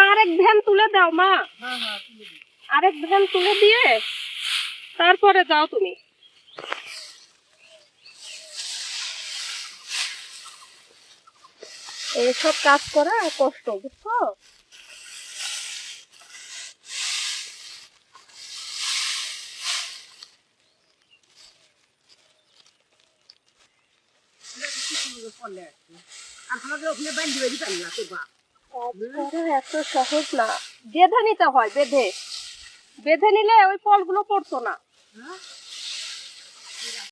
আরেক ভ্যান তুলে দাও মা। আরেক ভ্যান তুলে দিয়ে তারপরে যাও তুমি। এইসব কাজ করা কষ্ট, বুঝছো? এত সহজ না, বেঁধে নিতে হয়। বেঁধে বেঁধে নিলে ওই ফলগুলো পড়তো না।